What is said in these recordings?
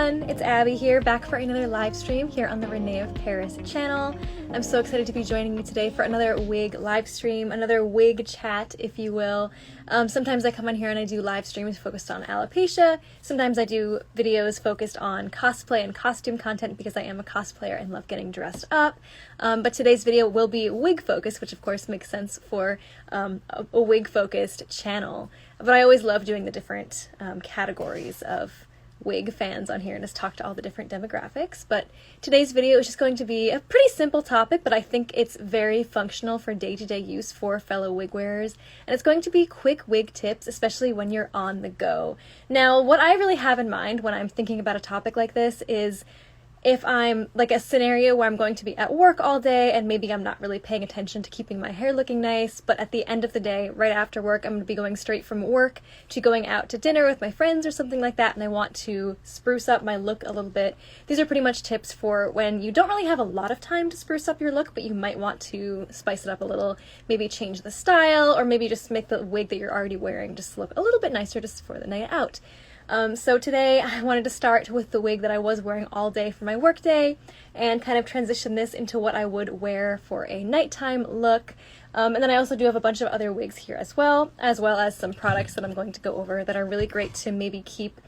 everyone, it's Abby here, back for another live stream here on the René of Paris channel. I'm so excited to be joining you today for another wig live stream, another wig chat, if you will. Sometimes I come on here and I do live streams focused on alopecia. Sometimes I do videos focused on cosplay and costume content because I am a cosplayer and love getting dressed up. But today's video will be wig focused, which of course makes sense for a wig focused channel. But I always love doing the different categories of wig fans on here and just talk to all the different demographics. But today's video is just going to be a pretty simple topic, but I think it's very functional for day-to-day use for fellow wig wearers. And it's going to be quick wig tips, especially when you're on the go. Now, what I really have in mind when I'm thinking about a topic like this is if I'm like a scenario where I'm going to be at work all day and maybe I'm not really paying attention to keeping my hair looking nice, but at the end of the day, right after work, I'm going to be going straight from work to going out to dinner with my friends or something like that, and I want to spruce up my look a little bit. These are pretty much tips for when you don't really have a lot of time to spruce up your look, but you might want to spice it up a little, maybe change the style, or maybe just make the wig that you're already wearing just look a little bit nicer just for the night out. So today I wanted to start with the wig that I was wearing all day for my work day and kind of transition this into what I would wear for a nighttime look. And then I also do have a bunch of other wigs here as well as some products that I'm going to go over that are really great to maybe keep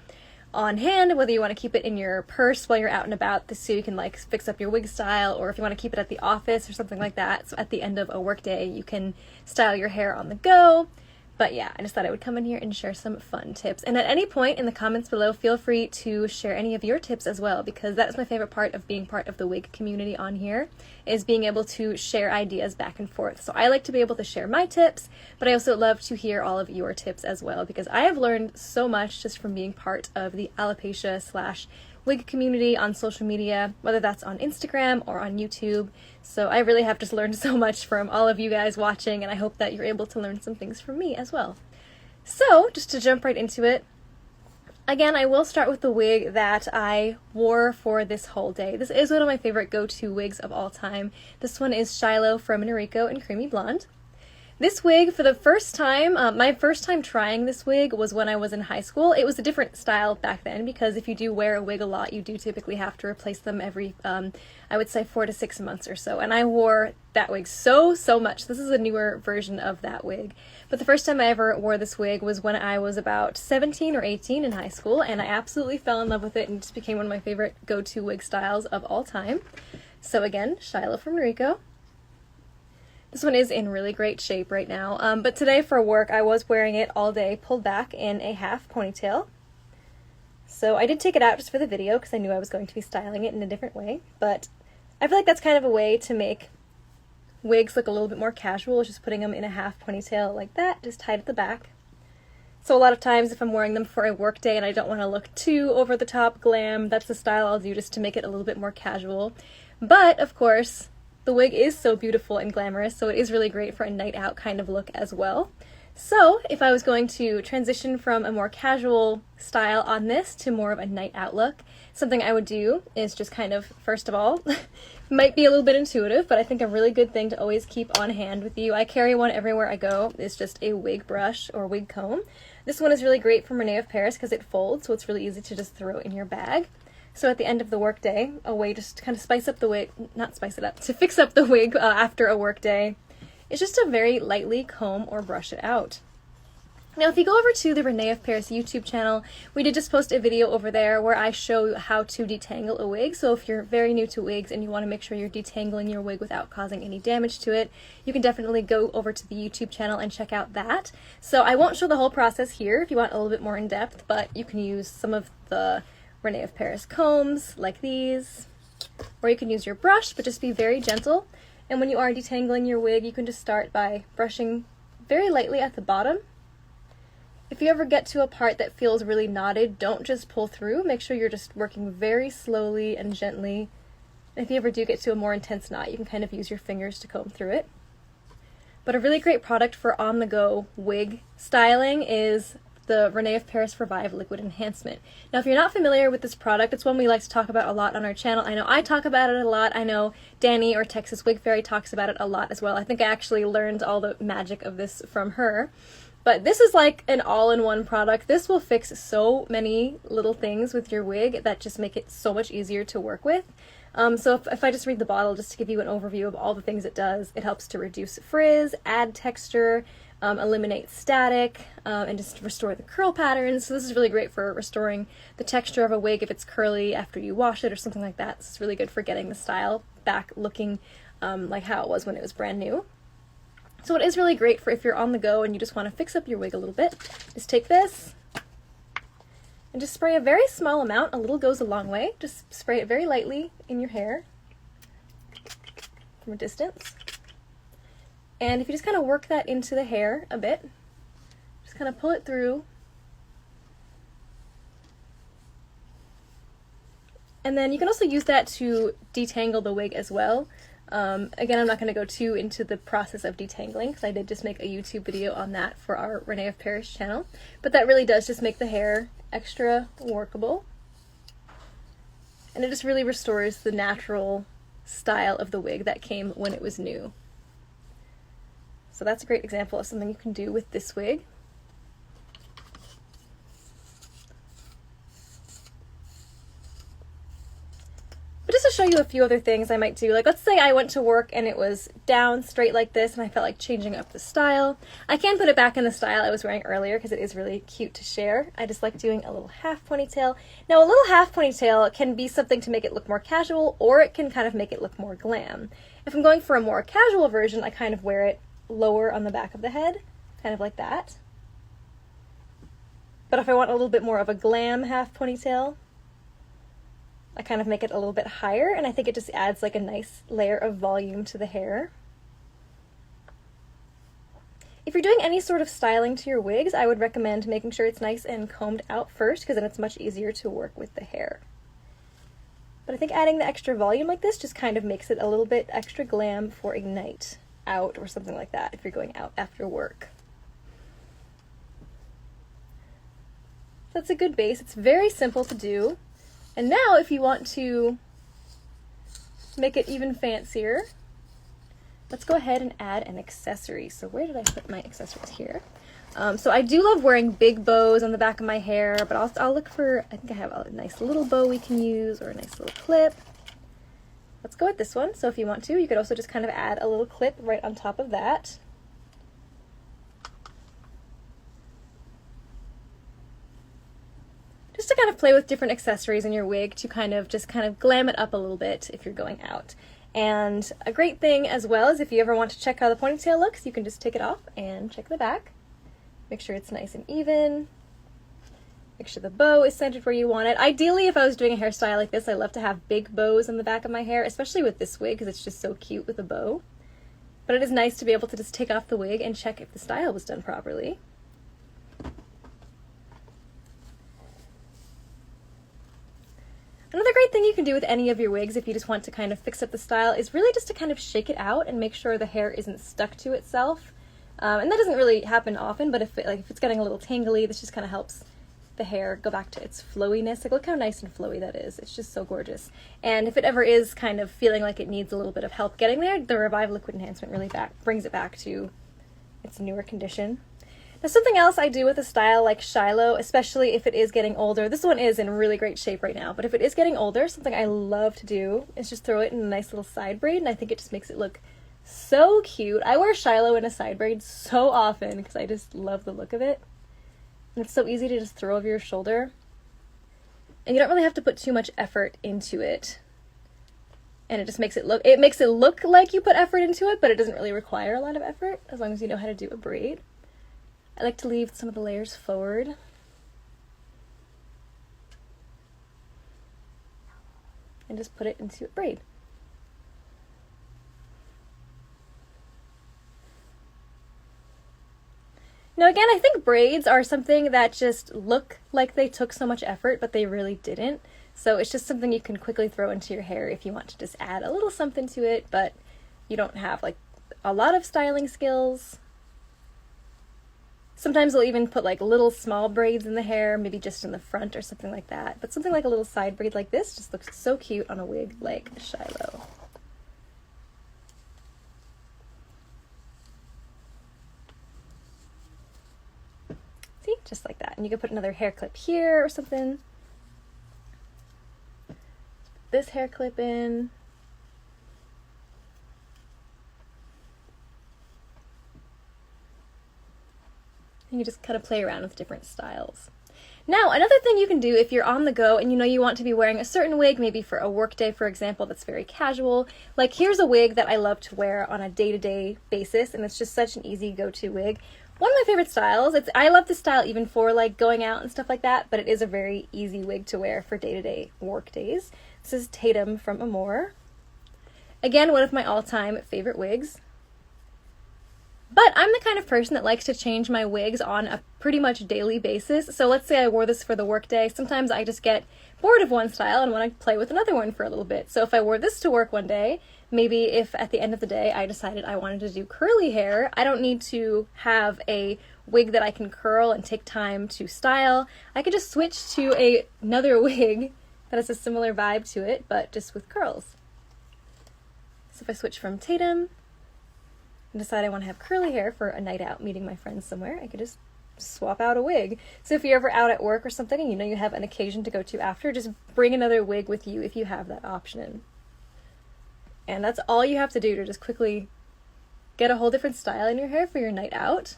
on hand, whether you want to keep it in your purse while you're out and about so you can like fix up your wig style, or if you want to keep it at the office or something like that. So at the end of a work day you can style your hair on the go. But yeah, I just thought I would come in here and share some fun tips. And at any point in the comments below, feel free to share any of your tips as well, because that is my favorite part of being part of the wig community on here, is being able to share ideas back and forth. So I like to be able to share my tips, but I also love to hear all of your tips as well, because I have learned so much just from being part of the alopecia / wig community on social media, whether that's on Instagram or on YouTube. So I really have just learned so much from all of you guys watching, and I hope that you're able to learn some things from me as well. So just to jump right into it, again, I will start with the wig that I wore for this whole day. This is one of my favorite go-to wigs of all time. This one is Shiloh from Noriko in Creamy Blonde. This wig, for the first time, my first time trying this wig was when I was in high school. It was a different style back then, because if you do wear a wig a lot, you do typically have to replace them every, I would say 4 to 6 months or so. And I wore that wig so much. This is a newer version of that wig. But the first time I ever wore this wig was when I was about 17 or 18 in high school, and I absolutely fell in love with it and it just became one of my favorite go-to wig styles of all time. So again, Shiloh from Noriko. This one is in really great shape right now, but today for work I was wearing it all day pulled back in a half ponytail. So I did take it out just for the video because I knew I was going to be styling it in a different way, but I feel like that's kind of a way to make wigs look a little bit more casual, just putting them in a half ponytail like that, just tied at the back. So a lot of times if I'm wearing them for a work day and I don't want to look too over the top glam, that's the style I'll do just to make it a little bit more casual. But of course, the wig is so beautiful and glamorous, so it is really great for a night out kind of look as well. So if I was going to transition from a more casual style on this to more of a night out look, something I would do is just kind of, first of all, might be a little bit intuitive, but I think a really good thing to always keep on hand with you, I carry one everywhere I go, is just a wig brush or wig comb. This one is really great from René of Paris because it folds, so it's really easy to just throw in your bag. So at the end of the work day, a way just to kind of spice up the wig, not spice it up, to fix up the wig after a work day, is just to very lightly comb or brush it out. Now if you go over to the René of Paris YouTube channel, we did just post a video over there where I show you how to detangle a wig. So if you're very new to wigs and you want to make sure you're detangling your wig without causing any damage to it, you can definitely go over to the YouTube channel and check out that. So I won't show the whole process here if you want a little bit more in depth, but you can use some of the René of Paris combs like these, or you can use your brush, but just be very gentle. And when you are detangling your wig, you can just start by brushing very lightly at the bottom. If you ever get to a part that feels really knotted, don't just pull through. Make sure you're just working very slowly and gently. And if you ever do get to a more intense knot, you can kind of use your fingers to comb through it. But a really great product for on-the-go wig styling is the René of Paris Revive Liquid Enhancement. Now if you're not familiar with this product, it's one we like to talk about a lot on our channel. I know I talk about it a lot. I know Danny or Texas Wig Fairy talks about it a lot as well. I think I actually learned all the magic of this from her. But this is like an all-in-one product. This will fix so many little things with your wig that just make it so much easier to work with. So if I just read the bottle, just to give you an overview of all the things it does, it helps to reduce frizz, add texture, eliminate static, and just restore the curl patterns. So this is really great for restoring the texture of a wig if it's curly after you wash it or something like that. This is really good for getting the style back looking like how it was when it was brand new. So it is really great for if you're on the go and you just want to fix up your wig a little bit. Just take this and just spray a very small amount. A little goes a long way. Just spray it very lightly in your hair from a distance. And if you just kind of work that into the hair a bit, just kind of pull it through. And then you can also use that to detangle the wig as well. Again, I'm not going to go too into the process of detangling because I did just make a YouTube video on that for our René of Paris channel. But that really does just make the hair extra workable. And it just really restores the natural style of the wig that came when it was new. So that's a great example of something you can do with this wig. But just to show you a few other things I might do, like let's say I went to work and it was down straight like this and I felt like changing up the style. I can put it back in the style I was wearing earlier because it is really cute to share. I just like doing a little half ponytail. Now a little half ponytail can be something to make it look more casual, or it can kind of make it look more glam. If I'm going for a more casual version, I kind of wear it lower on the back of the head, kind of like that. But if I want a little bit more of a glam half ponytail, I kind of make it a little bit higher, and I think it just adds like a nice layer of volume to the hair. If you're doing any sort of styling to your wigs, I would recommend making sure it's nice and combed out first, because then it's much easier to work with the hair. But I think adding the extra volume like this just kind of makes it a little bit extra glam for a night out or something like that if you're going out after work. That's a good base. It's very simple to do. And now if you want to make it even fancier, let's go ahead and add an accessory. So where did I put my accessories? Here. So I do love wearing big bows on the back of my hair, but I'll look for, I think I have a nice little bow we can use, or a nice little clip. Let's go with this one. So if you want to, you could also just kind of add a little clip right on top of that. Just to kind of play with different accessories in your wig to kind of glam it up a little bit if you're going out. And a great thing as well is if you ever want to check how the ponytail looks, you can just take it off and check the back. Make sure it's nice and even. Make sure the bow is centered where you want it. Ideally, if I was doing a hairstyle like this, I love to have big bows on the back of my hair, especially with this wig because it's just so cute with a bow. But it is nice to be able to just take off the wig and check if the style was done properly. Another great thing you can do with any of your wigs if you just want to kind of fix up the style is really just to kind of shake it out and make sure the hair isn't stuck to itself. And that doesn't really happen often, but if it's getting a little tangly, this just kind of helps the hair go back to its flowiness. Like, look how nice and flowy that is. It's just so gorgeous. And if it ever is kind of feeling like it needs a little bit of help getting there, the Revive Liquid Enhancement really brings it back to its newer condition. Now, something else I do with a style like Shiloh, especially if it is getting older, this one is in really great shape right now, but if it is getting older, something I love to do is just throw it in a nice little side braid, and I think it just makes it look so cute. I wear Shiloh in a side braid so often because I just love the look of it. And it's so easy to just throw over your shoulder. And you don't really have to put too much effort into it. And it just makes it look like you put effort into it, but it doesn't really require a lot of effort as long as you know how to do a braid. I like to leave some of the layers forward. And just put it into a braid. Now again, I think braids are something that just look like they took so much effort, but they really didn't. So it's just something you can quickly throw into your hair if you want to just add a little something to it, but you don't have like a lot of styling skills. Sometimes they'll even put like little small braids in the hair, maybe just in the front or something like that. But something like a little side braid like this just looks so cute on a wig like Shiloh. just like that. And you can put another hair clip here or something. This hair clip in. And you just kind of play around with different styles. Now, another thing you can do if you're on the go and you know you want to be wearing a certain wig, maybe for a work day, for example, that's very casual. Like here's a wig that I love to wear on a day-to-day basis, and it's just such an easy go-to wig. One of my favorite styles. I love this style even for like going out and stuff like that, but it is a very easy wig to wear for day-to-day work days. This is Tatum from Amore. Again, one of my all-time favorite wigs. But I'm the kind of person that likes to change my wigs on a pretty much daily basis. So let's say I wore this for the workday. Sometimes I just get bored of one style and want to play with another one for a little bit. So if I wore this to work one day, maybe if at the end of the day I decided I wanted to do curly hair, I don't need to have a wig that I can curl and take time to style. I could just switch to another wig that has a similar vibe to it, but just with curls. So if I switch from Tatum and decide I want to have curly hair for a night out meeting my friends somewhere, I could just swap out a wig. So if you're ever out at work or something and you know you have an occasion to go to after, just bring another wig with you if you have that option. And that's all you have to do to just quickly get a whole different style in your hair for your night out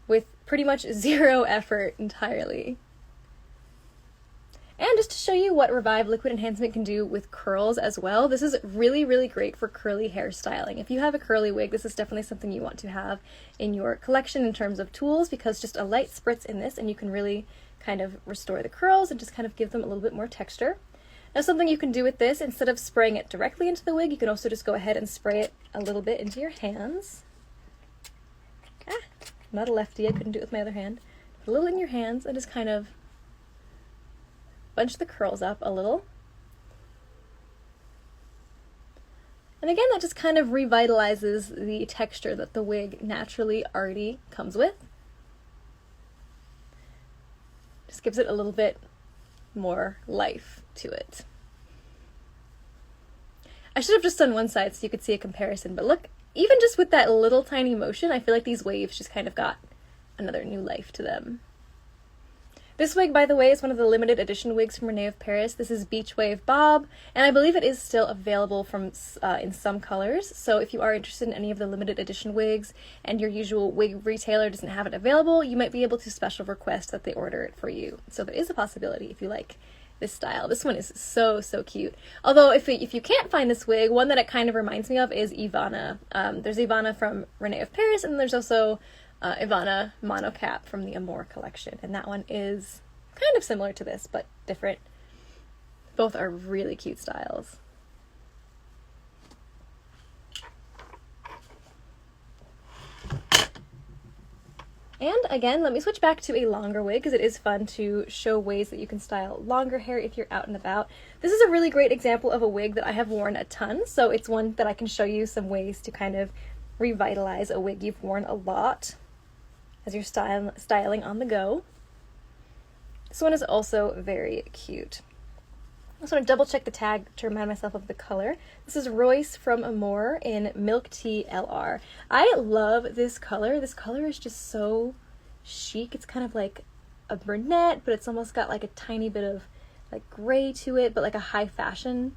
with pretty much zero effort entirely. And just to show you what Revive Liquid Enhancement can do with curls as well, this is really, really great for curly hair styling. If you have a curly wig, this is definitely something you want to have in your collection in terms of tools, because just a light spritz in this and you can really kind of restore the curls and just kind of give them a little bit more texture. Now something you can do with this, instead of spraying it directly into the wig, you can also just go ahead and spray it a little bit into your hands. I'm not a lefty, I couldn't do it with my other hand. Put a little in your hands and just kind of bunch the curls up a little. And again, that just kind of revitalizes the texture that the wig naturally already comes with. Just gives it a little bit more life to it. I should have just done one side so you could see a comparison, but look, even just with that little tiny motion, I feel like these waves just kind of got another new life to them. This wig, by the way, is one of the limited edition wigs from René of Paris. This is Beach Wave Bob, and I believe it is still available from in some colors. So if you are interested in any of the limited edition wigs and your usual wig retailer doesn't have it available, you might be able to special request that they order it for you. So there is a possibility if you like this style. This one is so, so cute. Although if you can't find this wig, one that it kind of reminds me of is Ivana. There's Ivana from René of Paris, and there's also Ivana monocap from the Amore Collection, and that one is kind of similar to this but different. Both are really cute styles. And again, let me switch back to a longer wig because it is fun to show ways that you can style longer hair if you're out and about. This is a really great example of a wig that I have worn a ton, so it's one that I can show you some ways to kind of revitalize a wig you've worn a lot as you're styling on the go. This one is also very cute. I just want to double check the tag to remind myself of the color. This is Royce from Amore in Milk Tea LR. I love this color. This color is just so chic. It's kind of like a brunette, but it's almost got like a tiny bit of like gray to it, but like a high fashion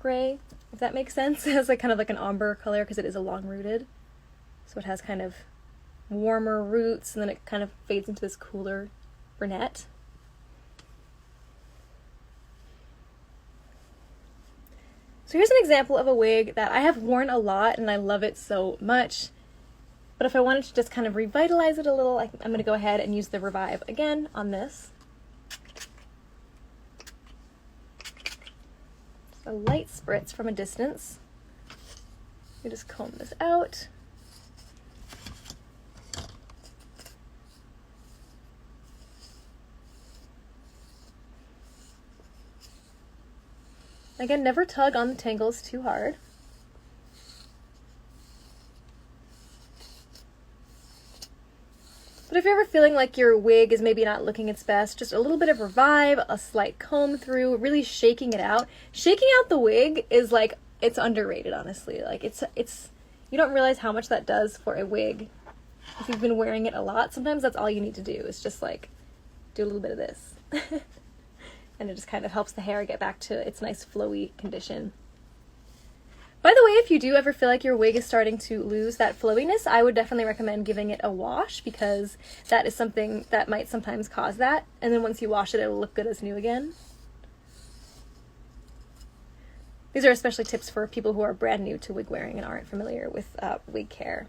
gray, if that makes sense. It has like kind of like an ombre color because it is a long rooted. So it has kind of warmer roots and then it kind of fades into this cooler brunette. So here's an example of a wig that I have worn a lot and I love it so much. But if I wanted to just kind of revitalize it a little, I'm going to go ahead and use the Revive again on this. Just a light spritz from a distance. You just comb this out. Again, never tug on the tangles too hard. But if you're ever feeling like your wig is maybe not looking its best, just a little bit of Revive, a slight comb through, really shaking it out. Shaking out the wig is like, it's underrated, honestly. Like it's you don't realize how much that does for a wig if you've been wearing it a lot, sometimes that's all you need to do is just like do a little bit of this. And it just kind of helps the hair get back to its nice flowy condition. By the way, if you do ever feel like your wig is starting to lose that flowiness, I would definitely recommend giving it a wash, because that is something that might sometimes cause that. And then once you wash it, it'll look good as new again. These are especially tips for people who are brand new to wig wearing and aren't familiar with wig care.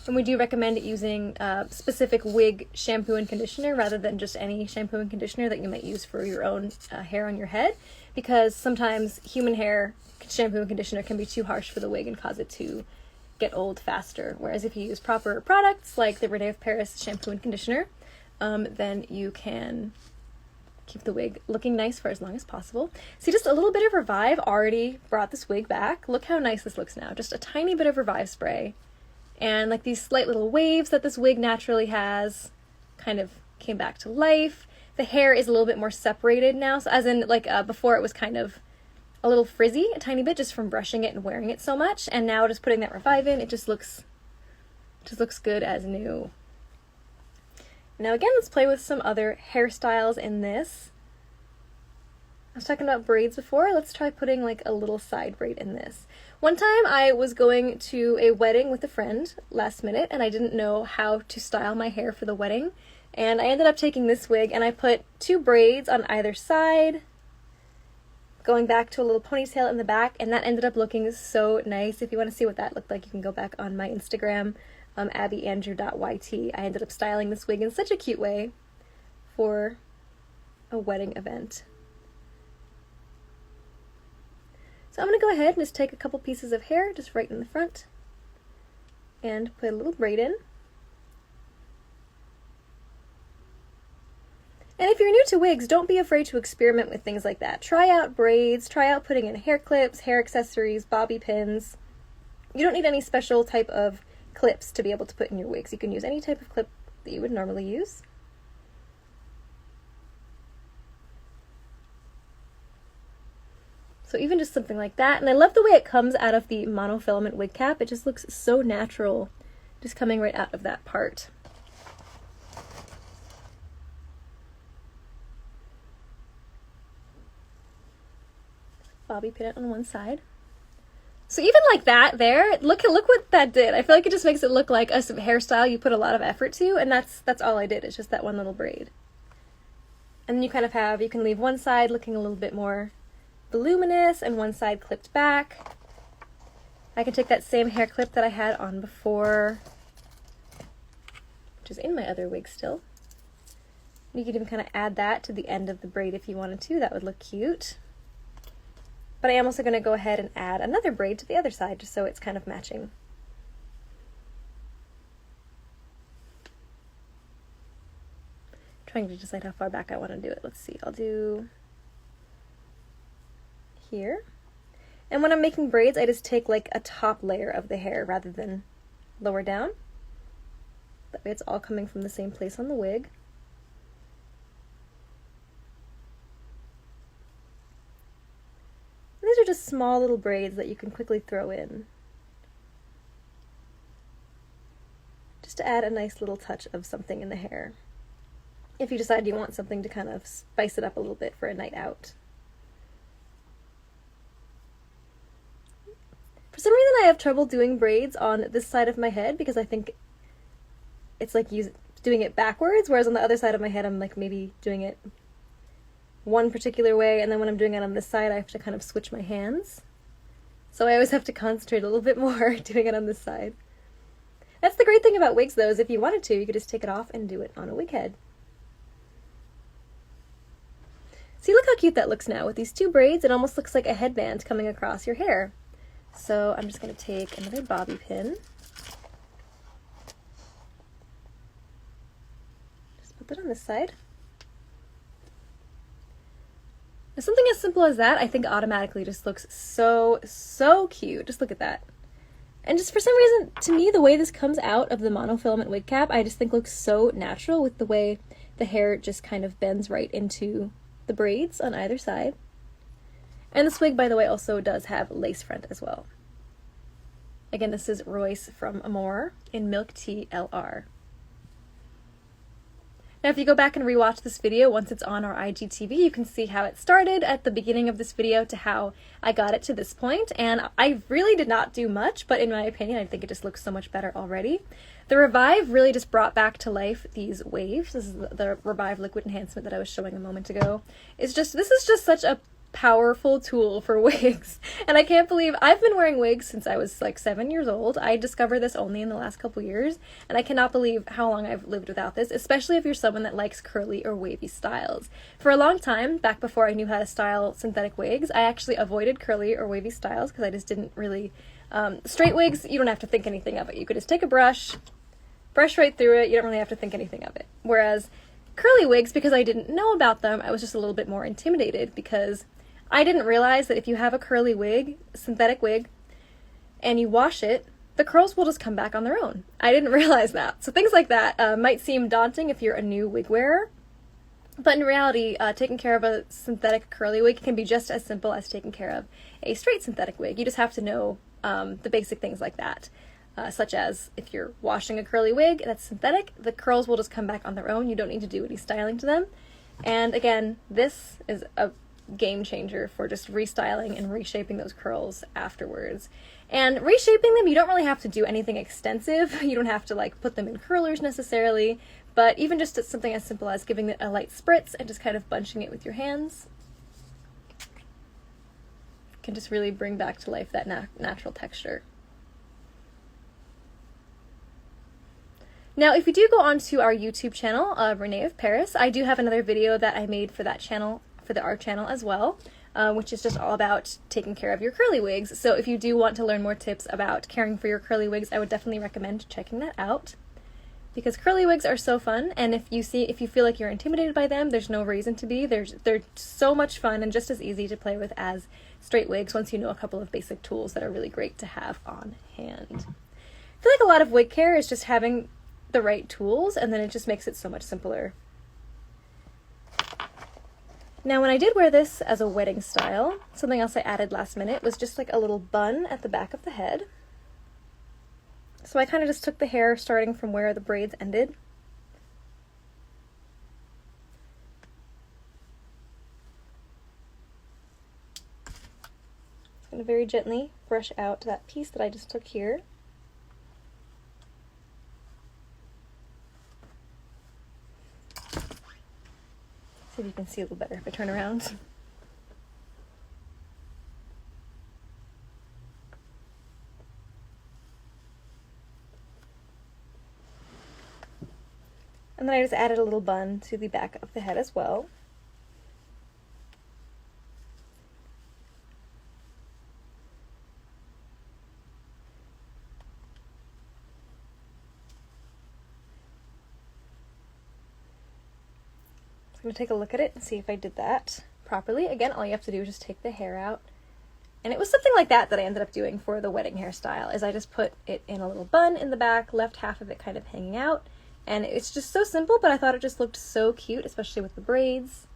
And we do recommend using specific wig shampoo and conditioner rather than just any shampoo and conditioner that you might use for your own hair on your head, because sometimes human hair shampoo and conditioner can be too harsh for the wig and cause it to get old faster. Whereas if you use proper products like the René of Paris shampoo and conditioner, then you can keep the wig looking nice for as long as possible. See, just a little bit of Revive already brought this wig back. Look how nice this looks now. Just a tiny bit of Revive spray. And like these slight little waves that this wig naturally has kind of came back to life. The hair is a little bit more separated now, so as in like before it was kind of a little frizzy, a tiny bit, just from brushing it and wearing it so much. And now just putting that Revive in, it just looks good as new. Now again, let's play with some other hairstyles in this. I was talking about braids before. Let's try putting like a little side braid in this. One time I was going to a wedding with a friend last minute, and I didn't know how to style my hair for the wedding. And I ended up taking this wig and I put 2 braids on either side, going back to a little ponytail in the back, and that ended up looking so nice. If you want to see what that looked like, you can go back on my Instagram, abbyandrew.yt. I ended up styling this wig in such a cute way for a wedding event. So I'm going to go ahead and just take a couple pieces of hair, just right in the front, and put a little braid in. And if you're new to wigs, don't be afraid to experiment with things like that. Try out braids, try out putting in hair clips, hair accessories, bobby pins. You don't need any special type of clips to be able to put in your wigs. You can use any type of clip that you would normally use. So even just something like that. And I love the way it comes out of the monofilament wig cap. It just looks so natural, just coming right out of that part. Bobby pin it on one side. So even like that there, look what that did. I feel like it just makes it look like a hairstyle you put a lot of effort to, and that's all I did. It's just that one little braid. And then you kind of have, you can leave one side looking a little bit more voluminous and one side clipped back. I can take that same hair clip that I had on before, which is in my other wig still. You could even kind of add that to the end of the braid if you wanted to. That would look cute. But I am also going to go ahead and add another braid to the other side, just so it's kind of matching. Trying to decide how far back I want to do it. Let's see, I'll do here. And when I'm making braids, I just take like a top layer of the hair rather than lower down. That way it's all coming from the same place on the wig. And these are just small little braids that you can quickly throw in, just to add a nice little touch of something in the hair, if you decide you want something to kind of spice it up a little bit for a night out. For some reason I have trouble doing braids on this side of my head, because I think it's like doing it backwards, whereas on the other side of my head I'm like maybe doing it one particular way, and then when I'm doing it on this side I have to kind of switch my hands. So I always have to concentrate a little bit more doing it on this side. That's the great thing about wigs though, is if you wanted to, you could just take it off and do it on a wig head. See, look how cute that looks now with these 2 braids. It almost looks like a headband coming across your hair. So I'm just going to take another bobby pin. Just put that on this side. Now, something as simple as that, I think automatically just looks so cute. Just look at that. And just for some reason, to me, the way this comes out of the monofilament wig cap, I just think looks so natural with the way the hair just kind of bends right into the braids on either side. And this wig, by the way, also does have lace front as well. Again, this is Royce from Amore in Milk Tea LR. Now, if you go back and rewatch this video once it's on our IGTV, you can see how it started at the beginning of this video to how I got it to this point, and I really did not do much, but in my opinion, I think it just looks so much better already. The Revive really just brought back to life these waves. This is the Revive liquid enhancement that I was showing a moment ago. This is just such a powerful tool for wigs, and I can't believe I've been wearing wigs since I was like 7 years old. I discovered this only in the last couple years, and I cannot believe how long I've lived without this, especially if you're someone that likes curly or wavy styles. For a long time, back before I knew how to style synthetic wigs, I actually avoided curly or wavy styles because I just didn't really straight wigs, you don't have to think anything of it. You could just take a brush right through it. You don't really have to think anything of it. Whereas curly wigs, because I didn't know about them, I was just a little bit more intimidated because I didn't realize that if you have a curly wig, synthetic wig, and you wash it, the curls will just come back on their own. I didn't realize that. So things like that might seem daunting if you're a new wig wearer, but in reality, taking care of a synthetic curly wig can be just as simple as taking care of a straight synthetic wig. You just have to know the basic things like that, such as if you're washing a curly wig that's synthetic, the curls will just come back on their own. You don't need to do any styling to them. And again, this is a game changer for just restyling and reshaping those curls afterwards. And reshaping them, you don't really have to do anything extensive. You don't have to like put them in curlers necessarily, but even just something as simple as giving it a light spritz and just kind of bunching it with your hands can just really bring back to life that natural texture. Now, if you do go onto our YouTube channel, René of Paris, I do have another video that I made for that channel, for our channel as well, which is just all about taking care of your curly wigs. So if you do want to learn more tips about caring for your curly wigs, I would definitely recommend checking that out, because curly wigs are so fun, and if you feel like you're intimidated by them, there's no reason to be. They're so much fun and just as easy to play with as straight wigs once you know a couple of basic tools that are really great to have on hand. I feel like a lot of wig care is just having the right tools, and then it just makes it so much simpler. Now, when I did wear this as a wedding style, something else I added last minute was just like a little bun at the back of the head. So I kind of just took the hair starting from where the braids ended. Just going to very gently brush out that piece that I just took here. See if you can see a little better if I turn around. And then I just added a little bun to the back of the head as well. I'm going to take a look at it and see if I did that properly. Again, all you have to do is just take the hair out. And it was something like that that I ended up doing for the wedding hairstyle, is I just put it in a little bun in the back, left half of it kind of hanging out. And it's just so simple, but I thought it just looked so cute, especially with the braids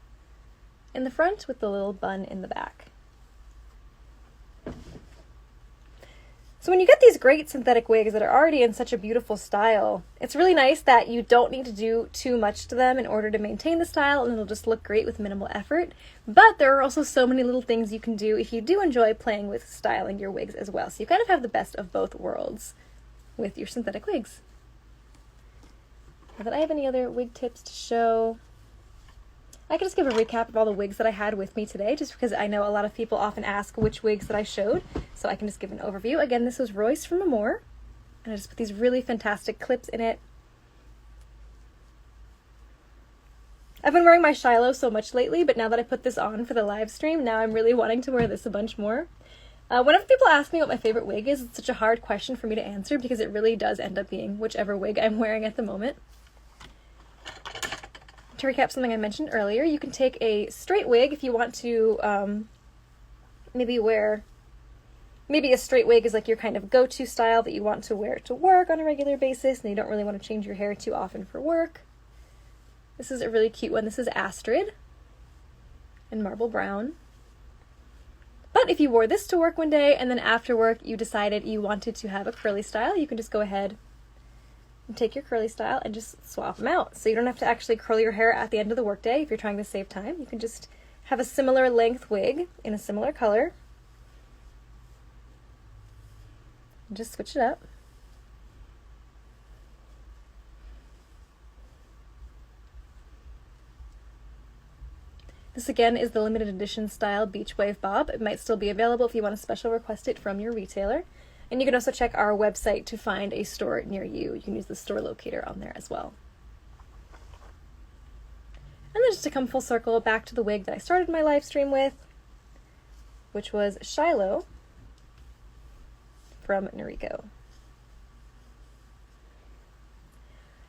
in the front with the little bun in the back. So when you get these great synthetic wigs that are already in such a beautiful style, it's really nice that you don't need to do too much to them in order to maintain the style, and it'll just look great with minimal effort. But there are also so many little things you can do if you do enjoy playing with styling your wigs as well. So you kind of have the best of both worlds with your synthetic wigs. Not that I have any other wig tips to show. I can just give a recap of all the wigs that I had with me today, just because I know a lot of people often ask which wigs that I showed, so I can just give an overview. Again, this was Royce from Amore, and I just put these really fantastic clips in it. I've been wearing my Shiloh so much lately, but now that I put this on for the live stream, now I'm really wanting to wear this a bunch more. Whenever people ask me what my favorite wig is, it's such a hard question for me to answer because it really does end up being whichever wig I'm wearing at the moment. To recap something I mentioned earlier, you can take a straight wig if you want to maybe a straight wig is like your kind of go-to style that you want to wear to work on a regular basis and you don't really want to change your hair too often for work. This is a really cute one. This is Astrid in marble brown. But if you wore this to work one day and then after work you decided you wanted to have a curly style, you can just go ahead and take your curly style and just swap them out. So you don't have to actually curl your hair at the end of the workday if you're trying to save time. You can just have a similar length wig in a similar color and just switch it up. This again is the limited edition style beach wave bob. It might still be available if you want to special request it from your retailer. And you can also check our website to find a store near you. You can use the store locator on there as well. And then just to come full circle back to the wig that I started my live stream with, which was Shiloh from Noriko.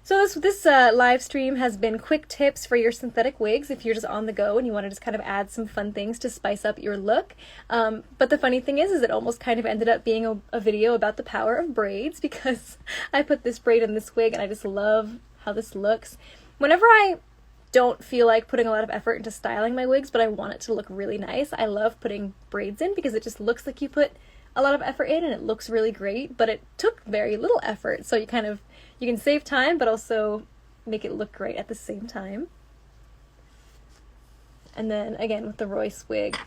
So this live stream has been quick tips for your synthetic wigs if you're just on the go and you want to just kind of add some fun things to spice up your look. But the funny thing is it almost kind of ended up being a video about the power of braids, because I put this braid in this wig and I just love how this looks. Whenever I don't feel like putting a lot of effort into styling my wigs, but I want it to look really nice, I love putting braids in because it just looks like you put a lot of effort in and it looks really great, but it took very little effort, so you can save time but also make it look great at the same time. And then again with the Royce wig,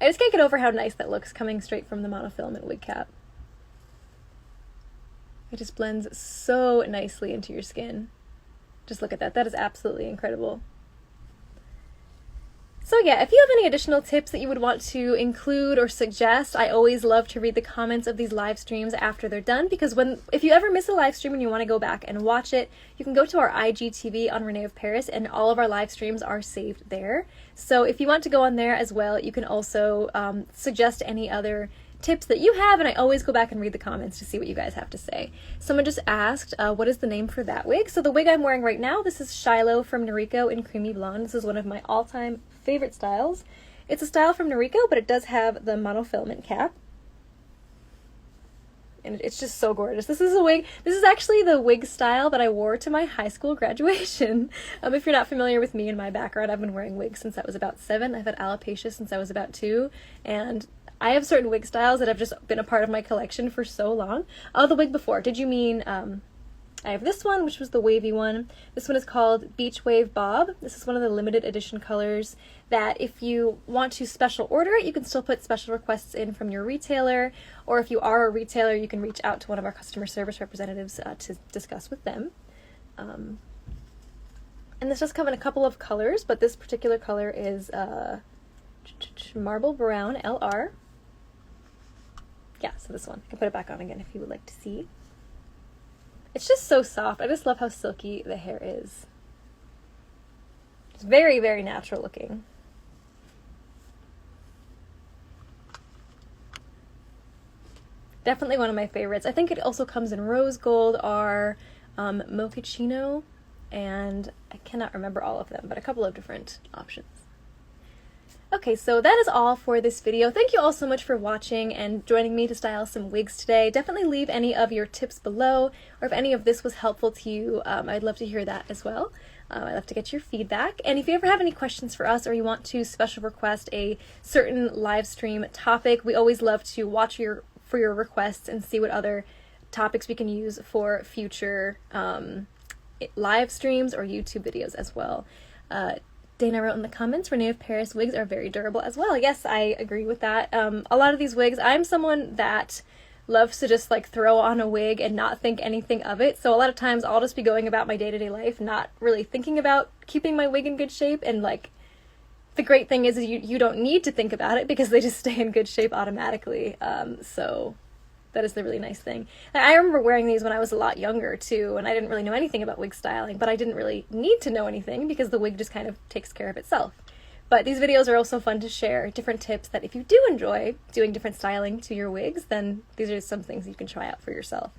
I just can't get over how nice that looks coming straight from the monofilament wig cap. It just blends so nicely into your skin. Just look at that. That is absolutely incredible. So yeah, if you have any additional tips that you would want to include or suggest, I always love to read the comments of these live streams after they're done, because if you ever miss a live stream and you want to go back and watch it, you can go to our IGTV on René of Paris and all of our live streams are saved there. So if you want to go on there as well, you can also suggest any other tips that you have, and I always go back and read the comments to see what you guys have to say. Someone just asked, what is the name for that wig? So the wig I'm wearing right now, this is Shiloh from Noriko in Creamy Blonde. This is one of my all-time favorite styles. It's a style from Noriko, but it does have the monofilament cap. And it's just so gorgeous. This is a wig, this is actually the wig style that I wore to my high school graduation. If you're not familiar with me and my background, I've been wearing wigs since I was about 7. I've had alopecia since I was about 2, and I have certain wig styles that have just been a part of my collection for so long. Oh, the wig before. Did you mean, I have this one, which was the wavy one. This one is called Beach Wave Bob. This is one of the limited edition colors that if you want to special order it, you can still put special requests in from your retailer, or if you are a retailer, you can reach out to one of our customer service representatives to discuss with them. And this does come in a couple of colors, but this particular color is Marble Brown LR. Yeah, so this one. I can put it back on again if you would like to see. It's just so soft. I just love how silky the hair is. It's very, very natural looking. Definitely one of my favorites. I think it also comes in rose gold or mochaccino, and I cannot remember all of them, but a couple of different options. Okay, so that is all for this video. Thank you all so much for watching and joining me to style some wigs today. Definitely leave any of your tips below, or if any of this was helpful to you, I'd love to hear that as well. I'd love to get your feedback. And if you ever have any questions for us, or you want to special request a certain live stream topic, we always love to watch for your requests and see what other topics we can use for future live streams or YouTube videos as well. Dana wrote in the comments, René of Paris wigs are very durable as well. Yes, I agree with that. A lot of these wigs, I'm someone that loves to just like throw on a wig and not think anything of it. So a lot of times I'll just be going about my day-to-day life not really thinking about keeping my wig in good shape, and like the great thing is you don't need to think about it because they just stay in good shape automatically. So that is the really nice thing. And I remember wearing these when I was a lot younger too, and I didn't really know anything about wig styling, but I didn't really need to know anything because the wig just kind of takes care of itself. But these videos are also fun to share different tips that if you do enjoy doing different styling to your wigs, then these are some things you can try out for yourself.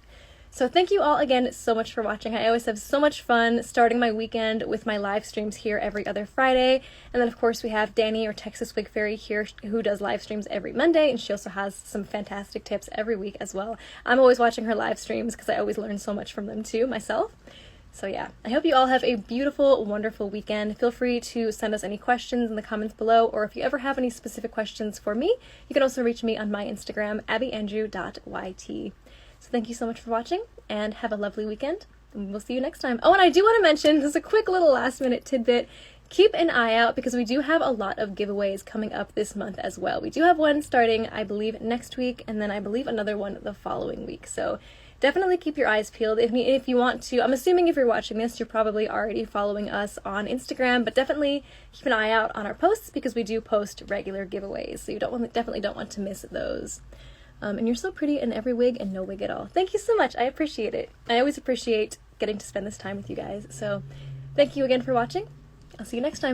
So thank you all again so much for watching. I always have so much fun starting my weekend with my live streams here every other Friday. And then of course we have Danny, or Texas Wig Fairy, here who does live streams every Monday, and she also has some fantastic tips every week as well. I'm always watching her live streams because I always learn so much from them too myself. So yeah, I hope you all have a beautiful, wonderful weekend. Feel free to send us any questions in the comments below, or if you ever have any specific questions for me, you can also reach me on my Instagram, abbyandrew.yt. So thank you so much for watching, and have a lovely weekend, and we'll see you next time. Oh, and I do want to mention, just a quick little last minute tidbit, keep an eye out because we do have a lot of giveaways coming up this month as well. We do have one starting, I believe, next week, and then I believe another one the following week. So definitely keep your eyes peeled. If you want to, I'm assuming if you're watching this, you're probably already following us on Instagram, but definitely keep an eye out on our posts because we do post regular giveaways, so you definitely don't want to miss those. And you're so pretty in every wig and no wig at all. Thank you so much. I appreciate it. I always appreciate getting to spend this time with you guys. So thank you again for watching. I'll see you next time.